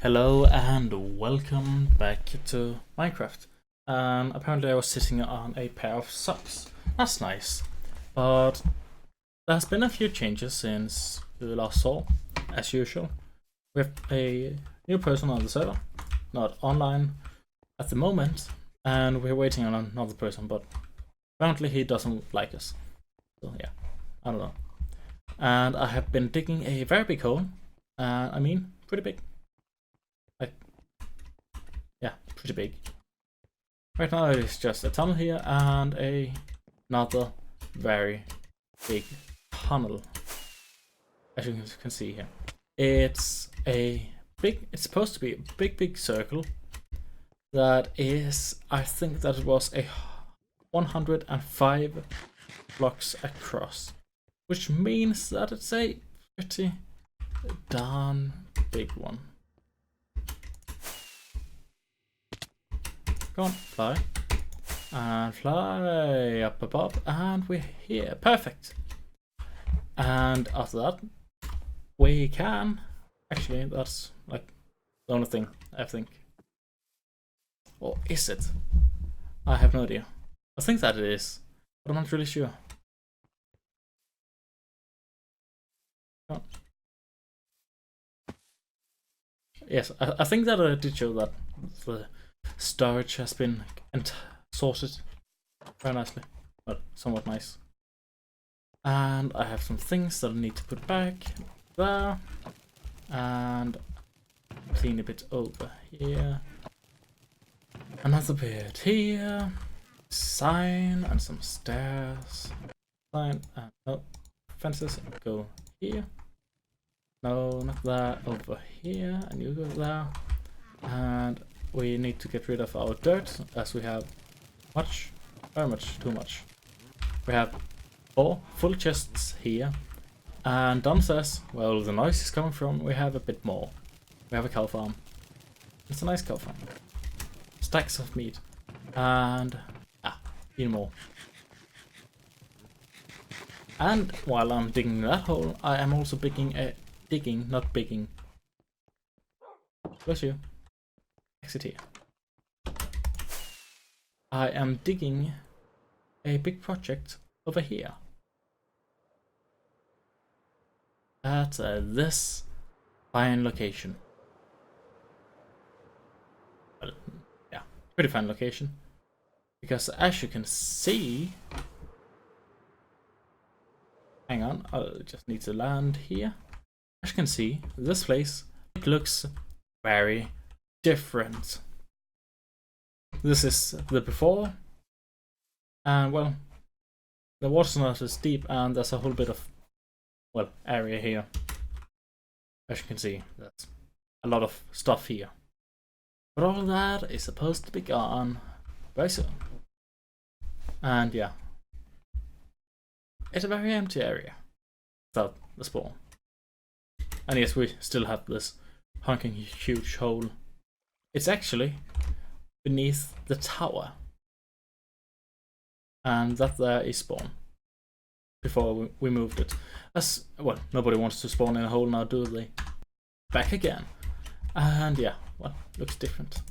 Hello and welcome back to Minecraft. Apparently I was sitting on a pair of socks. That's nice. But there's been a few changes since we last saw, as usual. We have a new person on the server, not online at the moment, and we're waiting on another person, but apparently he doesn't like us. So yeah, I don't know. And I have been digging a very big hole. I mean, pretty big. Yeah, pretty big. Right now it is just a tunnel here and another very big tunnel, as you can see here. It's supposed to be a big circle that is, I think that it was a 105 blocks across, which means that it's a pretty darn big one. Go on, fly. And fly up above, and we're here. Perfect. And after that, we can... Actually, that's like the only thing, I think. Or is it? I have no idea. I think that it is, but I'm not really sure. Oh. Yes, I think that I did show that the storage has been sorted very nicely, but somewhat nice. And I have some things that I need to put back there, and clean a bit over here, another bit here, sign and some stairs, sign and no fences go here, no not that, over here, and you go there. And we need to get rid of our dirt, as we have very much too much. We have 4 full chests here, and downstairs, well, the noise is coming from, we have a bit more. We have a cow farm. It's a nice cow farm. Stacks of meat, and even more. And while I'm digging that hole, I am also not bigging. Bless you. Exit here. I am digging a big project over here. At this fine location. Well, yeah, pretty fine location. Because as you can see... Hang on, I just need to land here. As you can see, this place, it looks very different. This is the before, and well, the water's not as deep, and there's a whole bit of, well, area here. As you can see, there's a lot of stuff here. But all that is supposed to be gone very soon. And yeah, it's a very empty area without the spawn. And yes, we still have this honking huge hole. It's actually beneath the tower, and that there is spawn. Before we moved it, as well, nobody wants to spawn in a hole now, do they? Back again, and yeah, well, looks different.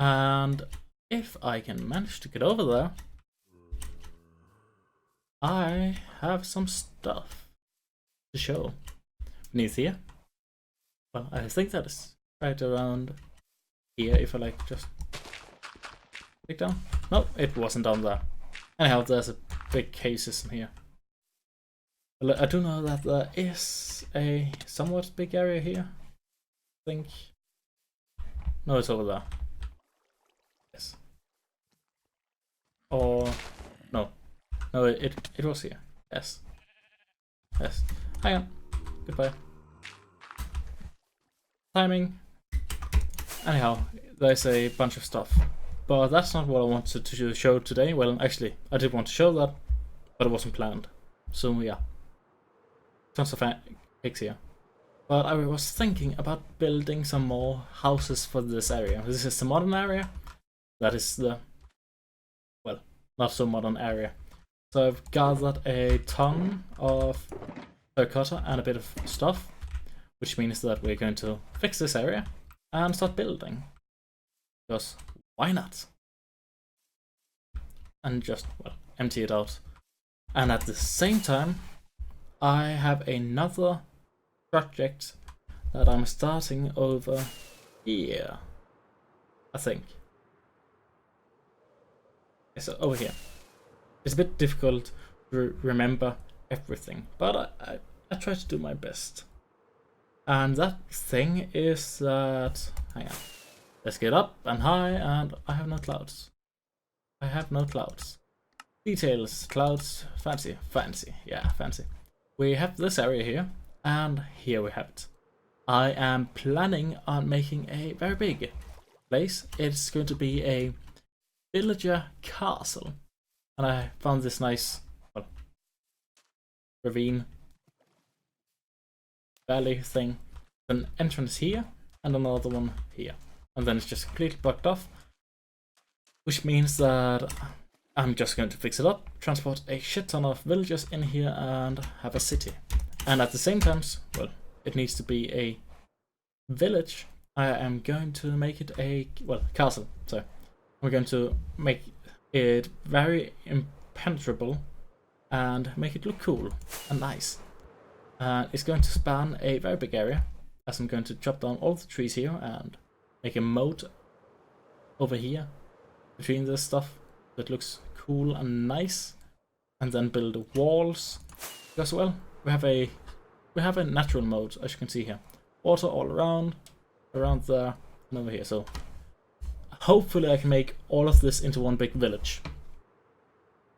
And if I can manage to get over there, I have some stuff to show beneath here. Well, I think that is right around here, if I like just click down. No, it wasn't down there. Anyhow, there's a big cave system here. Well, I do know that there is a somewhat big area here, I think. No, it's over there. Yes. Or no. No, it was here. Yes. Yes. Hang on. Goodbye. Timing. Anyhow, there's a bunch of stuff, but that's not what I wanted to show today. Well, actually, I did want to show that, but it wasn't planned. So yeah, tons of pigs here. But I was thinking about building some more houses for this area. This is the modern area. That is the, well, not so modern area. So I've gathered a ton of terracotta and a bit of stuff. which means that we're going to fix this area and start building. Because why not? And just, well, empty it out. And at the same time, I have another project that I'm starting over here, I think. So over here. It's a bit difficult to remember everything, but I try to do my best. And that thing is that, hang on, let's get up and high, and I have no clouds. I have no clouds. Details, clouds, fancy, fancy, yeah, fancy. We have this area here, and here we have it. I am planning on making a very big place. It's going to be a villager castle. And I found this nice, well, ravine valley thing. An entrance here and another one here. And then it's just completely blocked off. Which means that I'm just going to fix it up, transport a shit ton of villagers in here and have a city. And at the same time, well, it needs to be a village. I am going to make it a, well, castle. So we're going to make it very impenetrable and make it look cool and nice. It's going to span a very big area, as I'm going to chop down all the trees here and make a moat over here between this stuff that looks cool and nice, and then build walls. Because, well, we have a natural moat, as you can see here. Water all around there, and over here. So hopefully I can make all of this into one big village.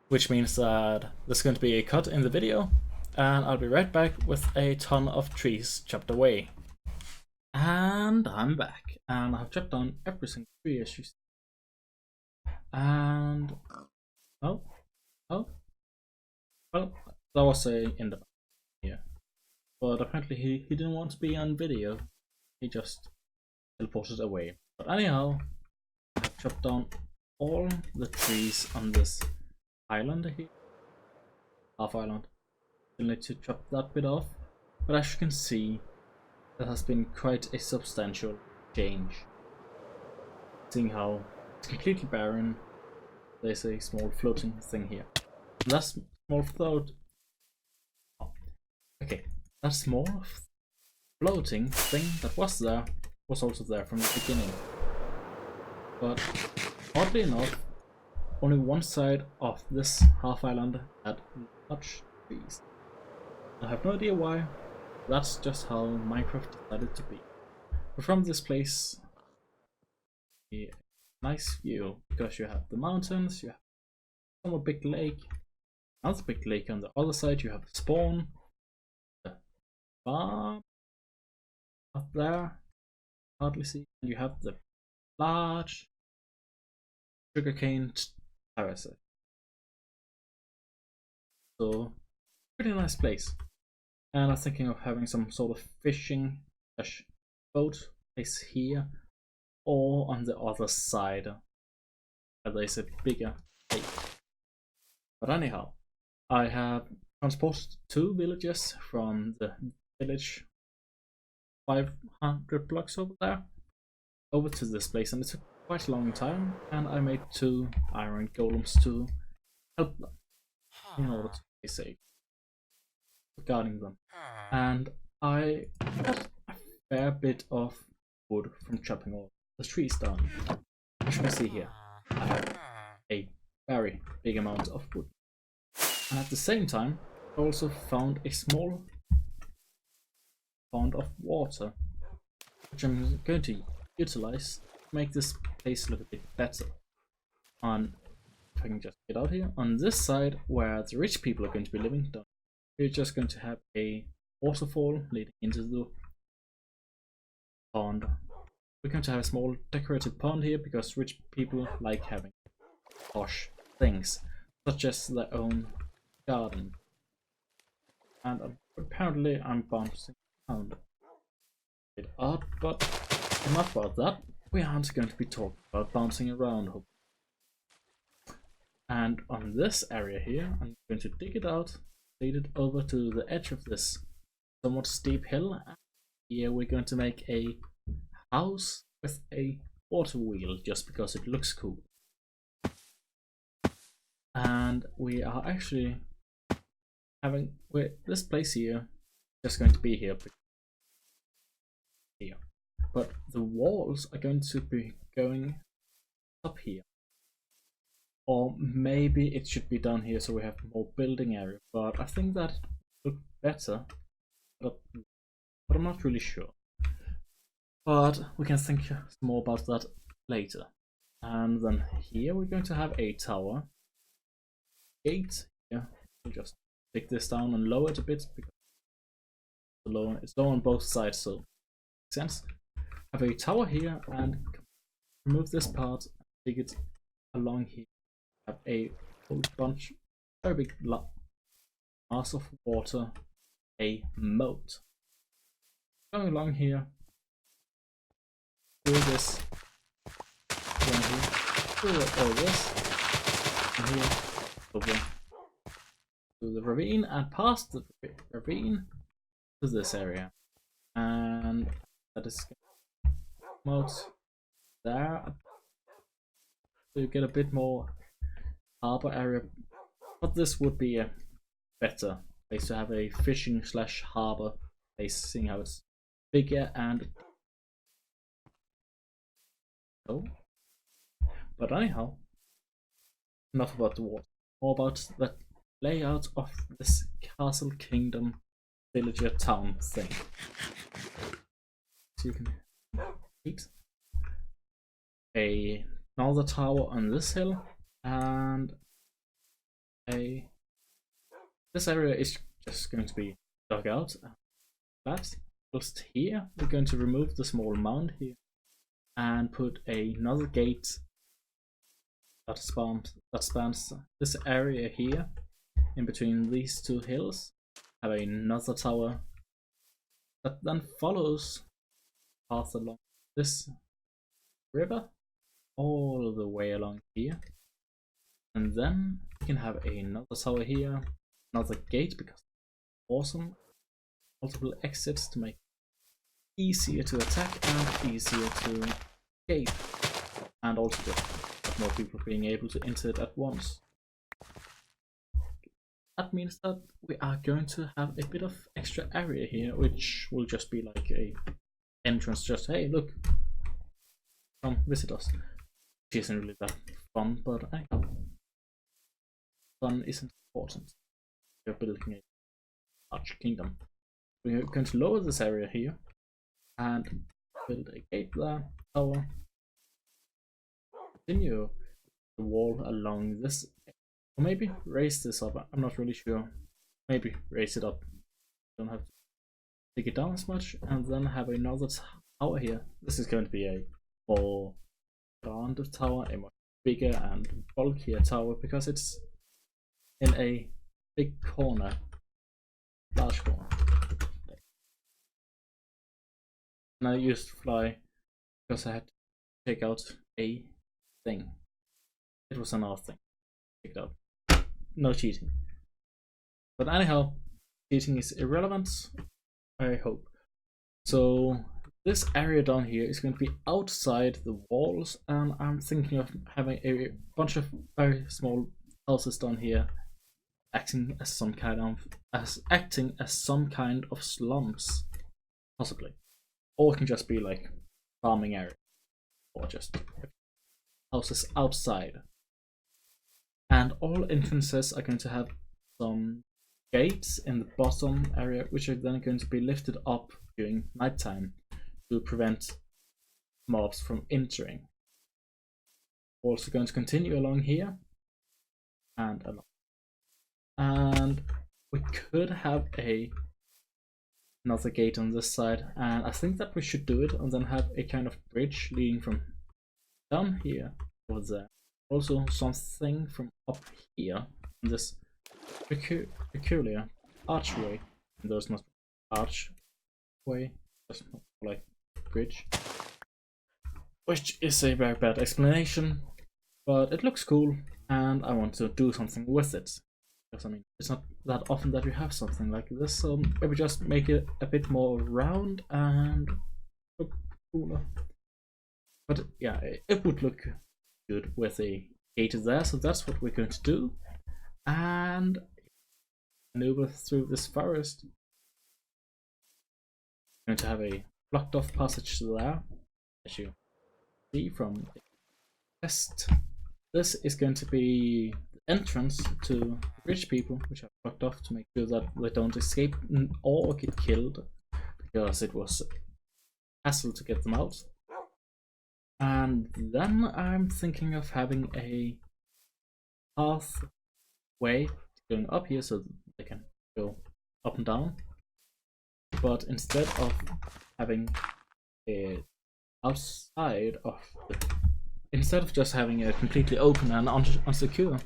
Which means that there's going to be a cut in the video, and I'll be right back with a ton of trees chopped away. And I'm back, and I've chopped down every single tree as you see. And well, that was a in the back here. But apparently he didn't want to be on video. He just teleported away. But anyhow, I've chopped down all the trees on this island here. Half island. Still need to chop that bit off. But as you can see, there has been quite a substantial change. Seeing how it's completely barren. There's a small floating thing here. That small float. Oh, okay, that small floating thing that was there was also there from the beginning. But oddly enough, only one side of this half island had large trees. I have no idea why. That's just how Minecraft decided to be. But from this place, a nice view, because you have the mountains, you have a somewhat big lake, another big lake on the other side, you have the spawn, the farm up there, hardly see, and you have the large sugarcane terraces. So, pretty nice place. And I'm thinking of having some sort of fishing boat place here, or on the other side where there's a bigger lake. But anyhow, I have transported 2 villages from the village 500 blocks over there over to this place, and it took quite a long time, and I made 2 iron golems to help them in order to be safe regarding them. And I got a fair bit of wood from chopping all the trees down. As you can see here, I have a very big amount of wood. And at the same time, I also found a small pond of water, which I'm going to utilize to make this place look a bit better. On, if I can just get out here, on this side where the rich people are going to be living, we're just going to have a waterfall leading into the pond. We're going to have a small decorated pond here because rich people like having posh things, such as their own garden. And apparently I'm bouncing around. A bit odd, but enough about that. We aren't going to be talking about bouncing around. And on this area here, I'm going to dig it out, lead it over to the edge of this somewhat steep hill, and here we're going to make a house with a water wheel just because it looks cool. And we are actually having this place here just going to be here, but the walls are going to be going up here, or maybe it should be down here so we have more building area, but I think that would look better, but I'm not really sure. But we can think more about that later. And then here we're going to have a tower gate here. We'll just take this down and lower it a bit because it's low on both sides, so makes sense. Have a tower here and remove this part, take it along here. Have a whole bunch, very big mass of water, a moat. Going along here, do this, down here, do all this, and here, over to the ravine, and past the ravine to this area, and that is out there, so you get a bit more harbor area. But this would be a better place to have a fishing / harbor place, seeing how it's bigger and oh. But anyhow, enough about the water, more about the layout of this castle, kingdom, villager, town thing. So you can eat another tower on this hill, and this area is just going to be dug out. Flat. Just here, we're going to remove the small mound here and put another gate that spans this area here in between these two hills. Have another tower that then follows path along this river all the way along here, and then we can have another tower here, another gate because it's awesome, multiple exits to make it easier to attack and easier to escape, and also just have more people being able to enter it at once. That means that we are going to have a bit of extra area here, which will just be like a entrance, just hey look, come visit us. Which isn't really that fun, but I know fun isn't important. We're building a large kingdom. We're going to lower this area here and build a gate there, tower, continue the wall along this, or maybe raise this up. I'm not really sure. Maybe raise it up. Don't have to take it down as much, and then have another tower here. This is going to be a more rounded tower, a much bigger and bulkier tower because it's in a big corner, large corner. And I used fly because I had to take out a thing. It was another thing. Picked up. No cheating. But anyhow, cheating is irrelevant, I hope. So this area down here is going to be outside the walls, and I'm thinking of having a bunch of very small houses down here, acting as some kind of slums, possibly, or it can just be like farming area, or just houses outside. And all entrances are going to have some gates in the bottom area, which are then going to be lifted up during nighttime to prevent mobs from entering. Also going to continue along here and along. And we could have another gate on this side, and I think that we should do it and then have a kind of bridge leading from down here or there. Also something from up here on this peculiar archway. And there's not archway, just like bridge, which is a very bad explanation, but it looks cool and I want to do something with it. Because I mean, it's not that often that you have something like this, so maybe just make it a bit more round and look cooler. But yeah, it would look good with a gate there, so that's what we're going to do. And maneuver through this forest. We're going to have a blocked off passage there, as you see from the test. This is going to be the entrance to rich people, which are blocked off to make sure that they don't escape or get killed, because it was a hassle to get them out. And then I'm thinking of having a pathway going up here so they can go up and down. But instead of having it outside of instead of just having it completely open and unsecure,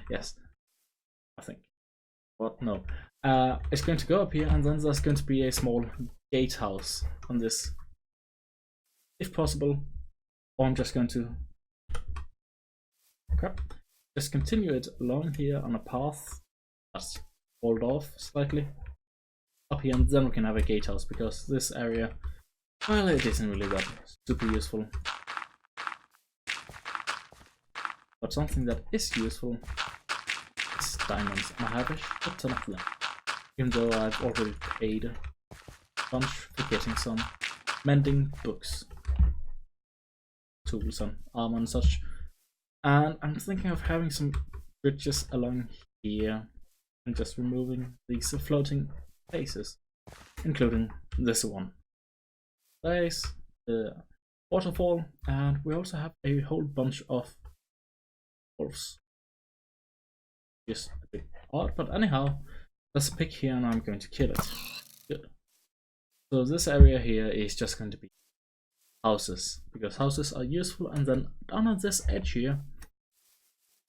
yes, I think. What? No. It's going to go up here, and then there's going to be a small gatehouse on this, if possible. Or I'm just going to just continue it along here on a path that's walled off slightly up here, and then we can have a gatehouse, because this area, well, it isn't really that super useful. But something that is useful is diamonds, and I have a shit ton of them. Even though I've already paid a bunch for getting some mending books, tools and armor and such. And I'm thinking of having some bridges along here and just removing these floating places, including this one. There's the waterfall, and we also have a whole bunch of wolves. Just a bit odd, but anyhow, there's a pig here and I'm going to kill it. Good. So this area here is just going to be houses, because houses are useful, and then down on this edge here,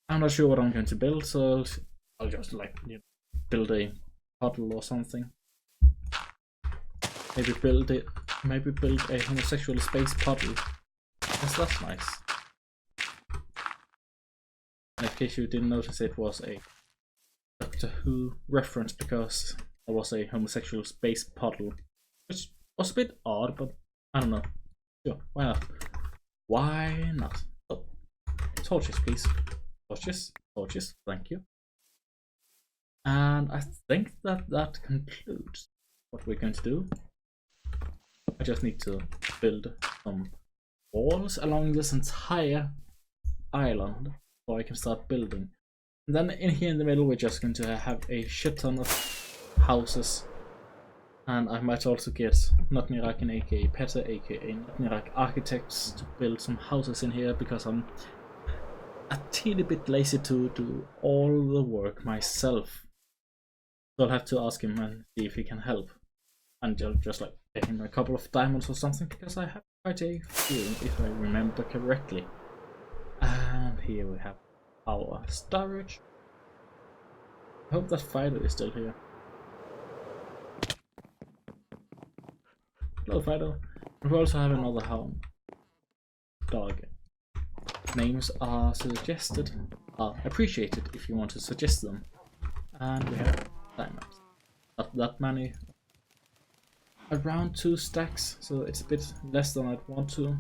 I'm not sure what I'm going to build, so I'll just build a puddle or something. Maybe build a homosexual space puddle. Yes, that's nice. And in case you didn't notice, it was a Doctor Who reference, because there was a homosexual space puddle, which was a bit odd, but I don't know. Sure, why not? Why not? Oh, torches, please. Torches, thank you. And I think that concludes what we're going to do. I just need to build some walls along this entire island before I can start building. And then in here in the middle, we're just going to have a shit ton of houses. And I might also get Notnirak and aka Petter aka Notnirak Architects to build some houses in here, because I'm a teeny bit lazy to do all the work myself. So I'll have to ask him and see if he can help. And just like pay him a couple of diamonds or something, because I have quite a few, if I remember correctly. And here we have our storage. I hope that Fido is still here. Hello, Fido. We also have another hound dog. Names are suggested, are appreciated if you want to suggest them. And we have diamonds. Not that many. Around 2 stacks, so it's a bit less than I'd want to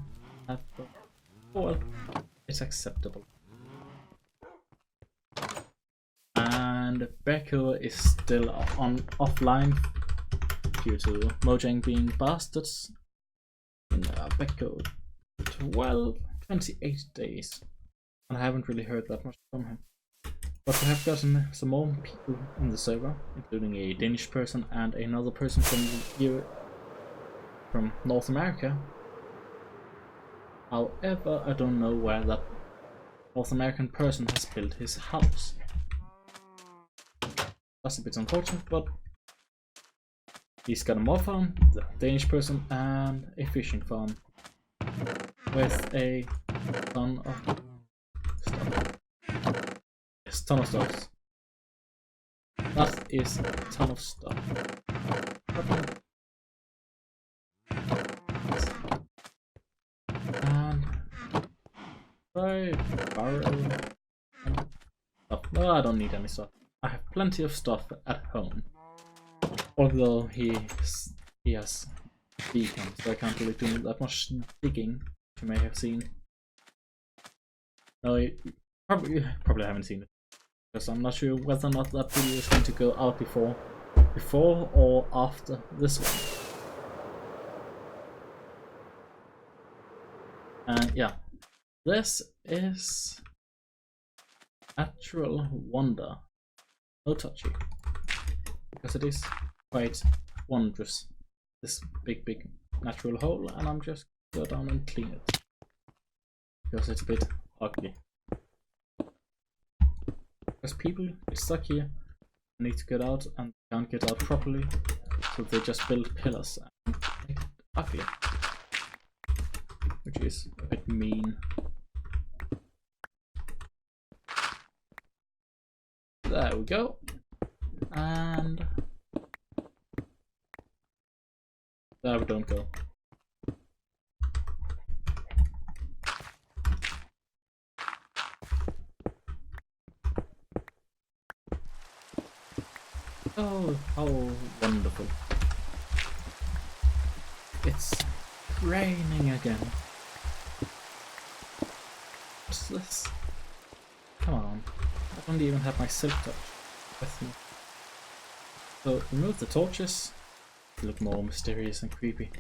have, but oh well, it's acceptable. And Becco is still offline due to Mojang being bastards. In Becco 28 days, and I haven't really heard that much from him. But we have gotten some more people in the server, including a Danish person and another person from North America. However, I don't know where that North American person has built his house. That's a bit unfortunate, but he's got a mob farm, the Danish person, and a fishing farm with a ton of stuff. Yes, ton of stuff. That is a ton of stuff. And I borrow stuff? No, I don't need any stuff. I have plenty of stuff at home. Although he has beacon, so I can't really do that much digging, you may have seen. No, you probably haven't seen it. Because I'm not sure whether or not that video is going to go out before or after this one. And yeah, this is Natural Wonder. No touchy. Because it is quite wondrous. This big natural hole, and I'm just go down and clean it. Because it's a bit ugly. Because people get stuck here, need to get out and can't get out properly, so they just build pillars and make it ugly. Which is a bit mean. There we go. And there we don't go. Oh, how wonderful. It's raining again. What's this? Come on. I don't even have my silk touch with me. So remove the torches. They look more mysterious and creepy.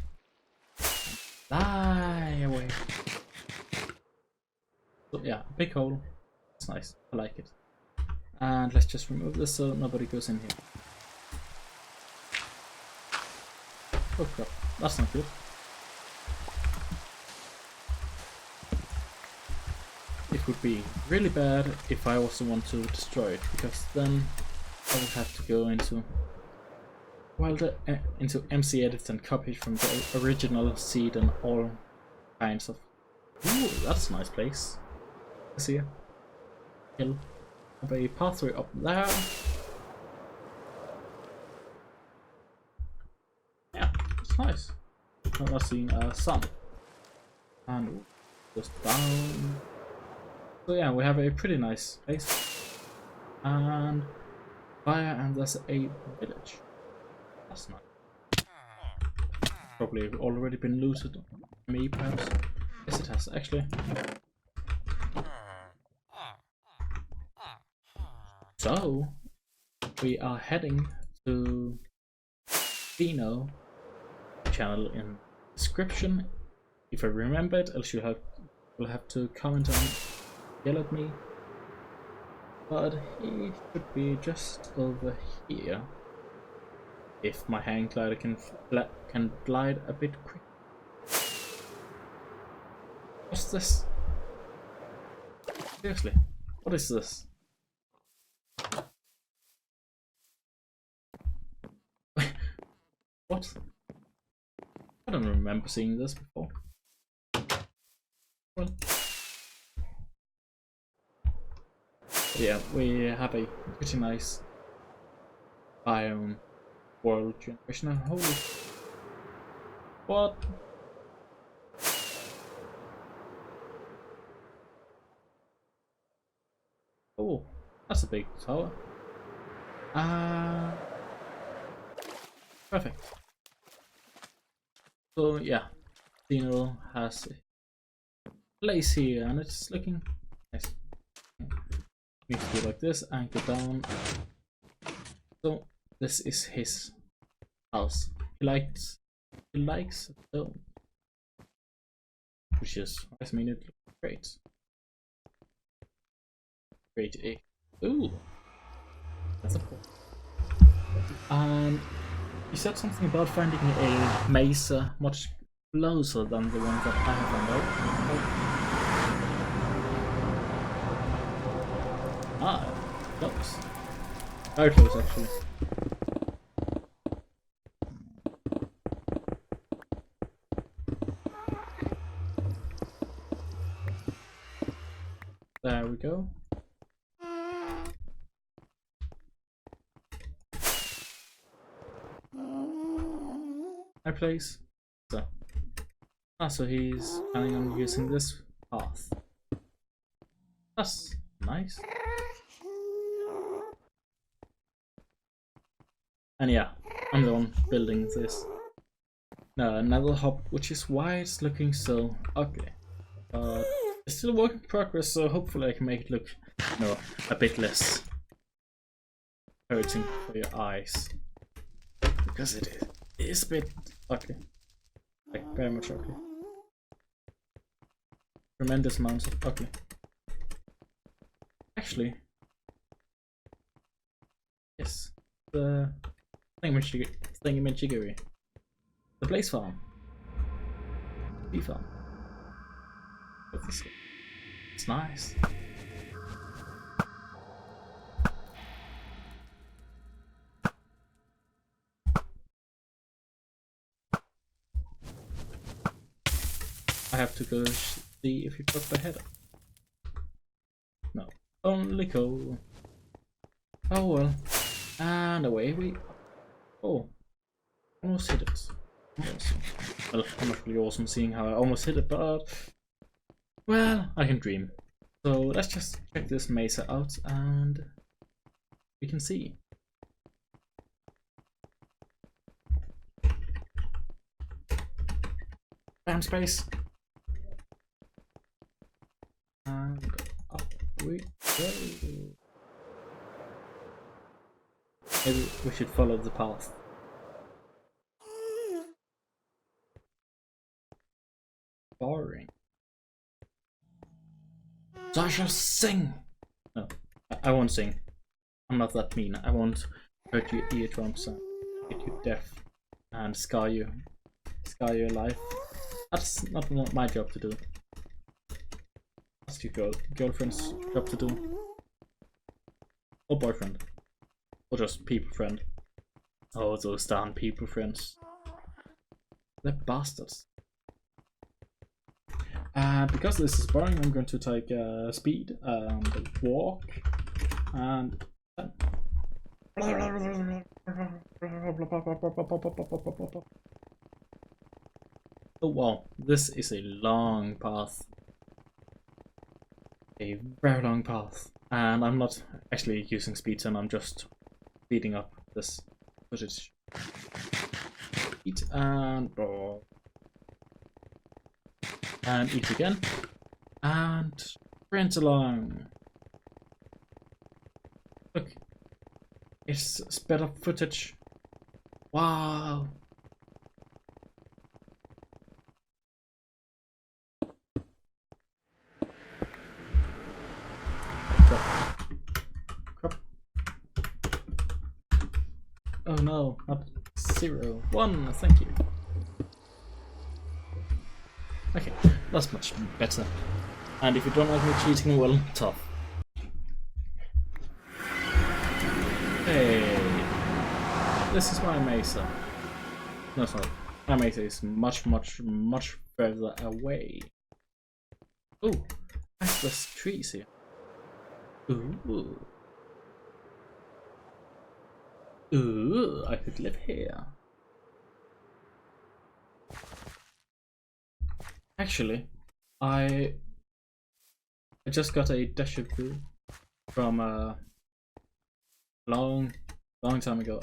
Fly away. So yeah, big hole. It's nice. I like it. And let's just remove this so nobody goes in here. Oh crap, that's not good. It would be really bad if I was the one to destroy it, because then I would have to go into into MC edit and copy from the original seed and all kinds of. Ooh, that's a nice place. See ya. Hill. Have a pathway up there. Yeah, it's nice. Now I've seen sun. And just down. So yeah, we have a pretty nice place. And fire, and there's a village. That's nice. Probably already been looted. Me perhaps. Yes it has actually. So we are heading to Zeno channel in description. If I remember it, else you'll have to comment and yell at me. But he should be just over here. If my hang glider can glide a bit quick. What's this? Seriously, what is this? What? I don't remember seeing this before. Well, yeah, we have a pretty nice biome world generation. And holy, what? Oh, that's a big tower. Perfect. So yeah, Zeno has a place here, and it's looking nice. We need to go like this and go down. So this is his house. He likes stone, which is nice. I mean, it looks great. Great egg. Ooh, that's a cool. And you said something about finding a mesa much closer than the one that I have on. Ah, close. Very close, actually. There we go. Place. So, so he's planning on using this path. That's nice. And yeah, I'm the one building this. Another hub, which is why it's looking so ugly. It's still a work in progress, so hopefully I can make it look, a bit less hurting for your eyes. Because it is a bit ugly. Like, very much ugly. Tremendous amounts of ugly. Actually, yes, the thingamajiggery. The Blaze Farm. Bee Farm. It's nice. I have to go see if you put the header. No, only coal. Oh well. And away we. Oh, almost hit it. Awesome. Well, I'm not really awesome seeing how I almost hit it, but well, I can dream. So let's just check this mesa out and we can see. Bam space. And up we go. Maybe we should follow the path. Boring. So I shall sing! No, I won't sing. I'm not that mean. I won't hurt your eardrums and get you deaf and scar your life. That's not my job to do. That's your girlfriend's job to do. Or boyfriend. Or just people friend. Oh, those darn people friends. They're bastards. And because this is boring, I'm going to take speed and walk and. Oh wow, this is a long path. A very long path. And I'm not actually using speed turn, I'm just speeding up this footage. Eat and eat again. And sprint along. Look. It's sped up footage. Wow. Crop. Oh no, not 0, 1, thank you. Okay, that's much better. And if you don't like me cheating, well, tough. Hey, this is my mesa. No, it's not. My mesa is much further away. Oh, there's trees here. Ooh. Ooh, I could live here. Actually, I just got a deja vu from a long time ago.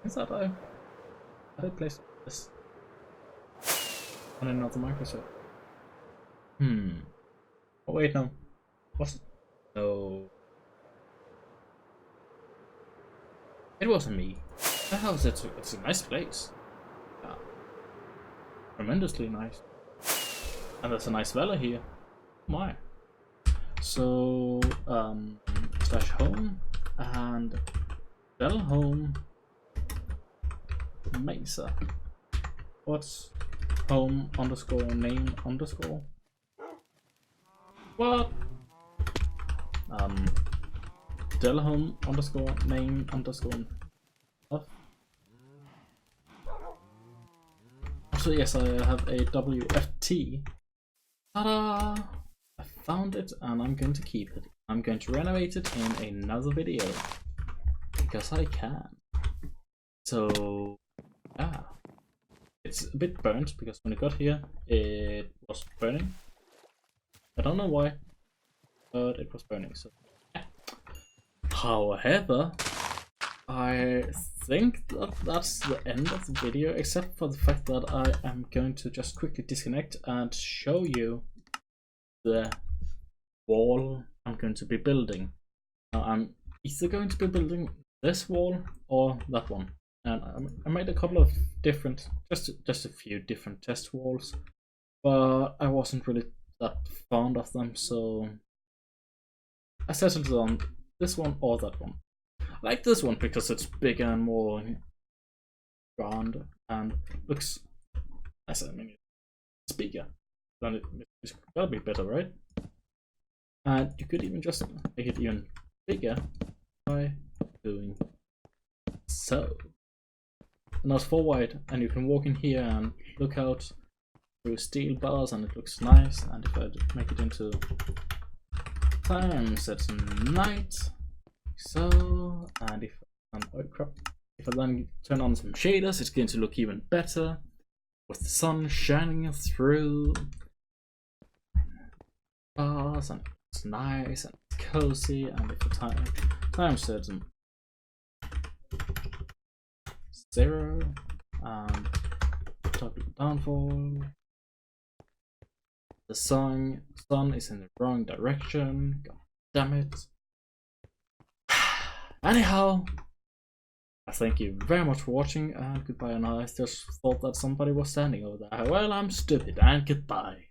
Is that I did place this on another Microsoft. Oh wait, no. Was it? No. It wasn't me. The hell is it? It's a nice place. Yeah. Tremendously nice. And there's a nice valley here. My. So, slash home and del home mesa. What's home underscore name underscore? What? Del home underscore name underscore stuff. So yes, I have a WFT. Ta-da! I found it and I'm going to keep it. I'm going to renovate it in another video because I can. So yeah, it's a bit burnt because when it got here it was burning. I don't know why, but it was burning. So, yeah. However, I think that that's the end of the video, except for the fact that I am going to just quickly disconnect and show you the wall I'm going to be building. Now, I'm either going to be building this wall or that one, and I made a couple of different, just a few different test walls, but I wasn't really that fond of them, so I settled on this one or that one. I like this one because it's bigger and more grand and looks nice. I mean, it's bigger, then it's gotta be better, right? And you could even just make it even bigger by doing so. And now it's 4 wide, and you can walk in here and look out through steel bars, and it looks nice. And if I make it into time, set night, so, and if I then turn on some shaders, it's going to look even better with the sun shining through bars, and it's nice and it's cozy. And if the time sets 0 and toggle downfall, the sun is in the wrong direction. God damn it. Anyhow, I thank you very much for watching, and goodbye. And I just thought that somebody was standing over there. Well, I'm stupid, and goodbye.